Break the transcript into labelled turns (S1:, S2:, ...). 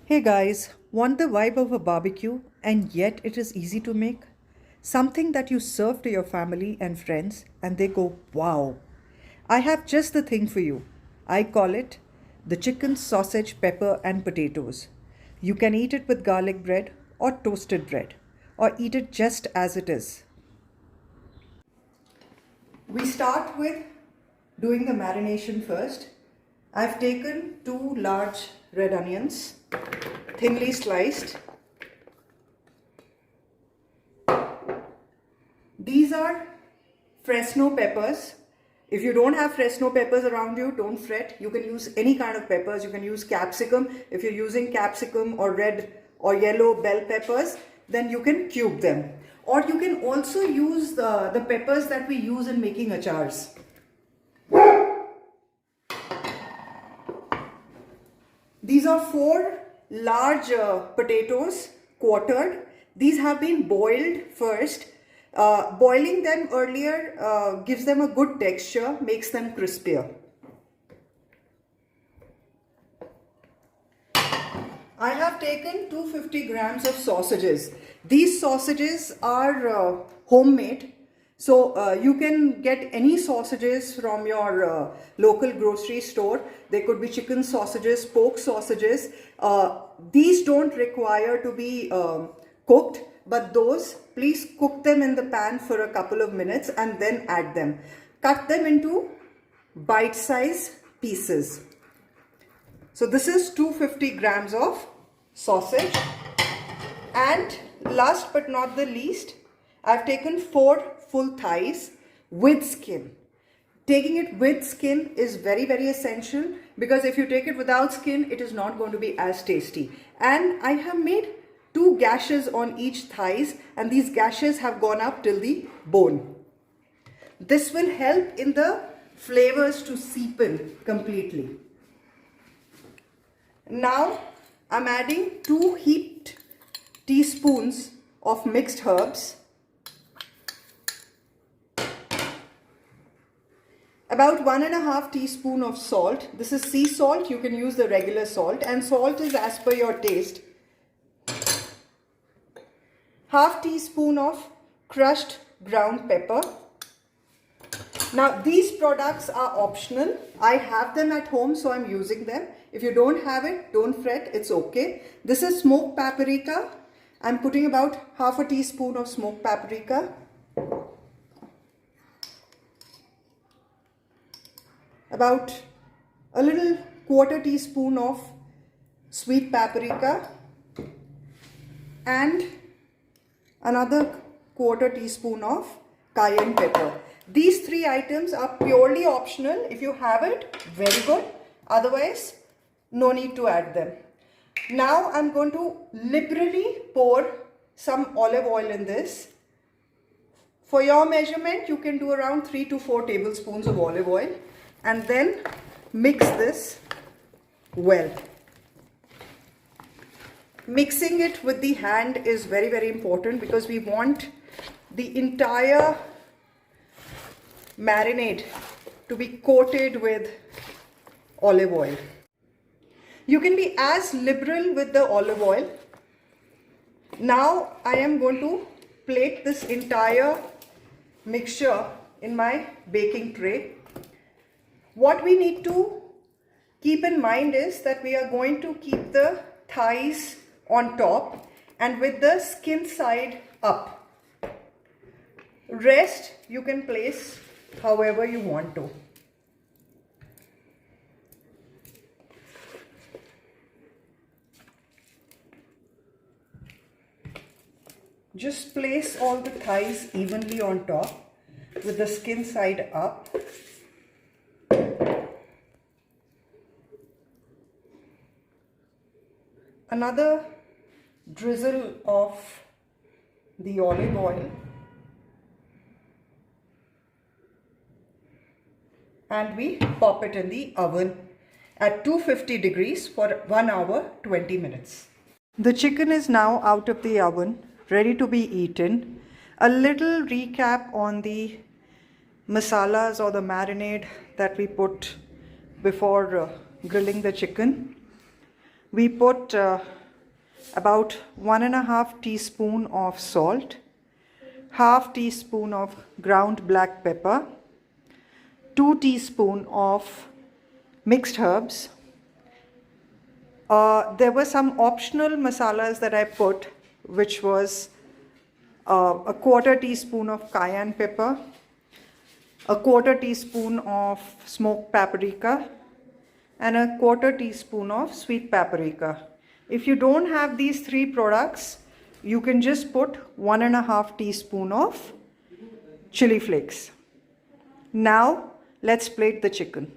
S1: Hey guys, want the vibe of a barbecue and yet it is easy to make? Something that you serve to your family and friends and they go, wow, I have just the thing for you. I call it the chicken, sausage, pepper, and potatoes. You can eat it with garlic bread or toasted bread, or eat it just as it is. We start with doing the marination first. I've taken 2 large red onions, thinly sliced. These are fresno peppers. If you don't have fresno peppers around you, don't fret. You can use any kind of peppers. You can use capsicum. If you're using capsicum or red or yellow bell peppers, then you can cube them. Or you can also use the peppers that we use in making achars. These are 4 large potatoes, quartered. These have been boiled first. Boiling them earlier gives them a good texture, makes them crispier. I have taken 250 grams of sausages. These sausages are homemade. So you can get any sausages from your local grocery store. They could be chicken sausages, pork sausages. These don't require to be cooked, but those, please cook them in the pan for a couple of minutes and then add them. Cut them into bite-sized pieces. So this is 250 grams of sausage. And last but not the least, I've taken 4 full thighs with skin. Taking it with skin is very, very essential, because if you take it without skin, it is not going to be as tasty. And I have made 2 gashes on each thighs, and these gashes have gone up till the bone. This will help in the flavors to seep in completely. Now I'm adding 2 heaped teaspoons of mixed herbs, about 1.5 teaspoon of salt. This is sea salt. You can use the regular salt, and salt is as per your taste. Half teaspoon of crushed ground pepper. Now these products are optional. I have them at home, so I'm using them. If you don't have it, don't fret, it's okay. This is smoked paprika. I'm putting about half a teaspoon of smoked paprika. About a little 1/4 teaspoon of sweet paprika and another 1/4 teaspoon of cayenne pepper. These 3 items are purely optional. If you have it, very good. Otherwise, no need to add them. Now I'm going to liberally pour some olive oil in this. For your measurement, you can do around 3 to 4 tablespoons of olive oil, and then mix this well. Mixing it with the hand is very, very important, because we want the entire marinade to be coated with olive oil. You can be as liberal with the olive oil. Now I am going to plate this entire mixture in my baking tray. What we need to keep in mind is that we are going to keep the thighs on top and with the skin side up. Rest you can place however you want to. Just place all the thighs evenly on top with the skin side up. Another drizzle of the olive oil, and we pop it in the oven at 250 degrees for 1 hour 20 minutes. The chicken is now out of the oven, ready to be eaten. A little recap on the masalas or the marinade that we put before grilling the chicken. We put about 1.5 teaspoon of salt, half teaspoon of ground black pepper, 2 teaspoon of mixed herbs. There were some optional masalas that I put, which was a quarter teaspoon of cayenne pepper, a quarter teaspoon of smoked paprika, and a quarter teaspoon of sweet paprika. If you don't have these 3 products, you can just put 1.5 teaspoon of chili flakes. Now let's plate the chicken.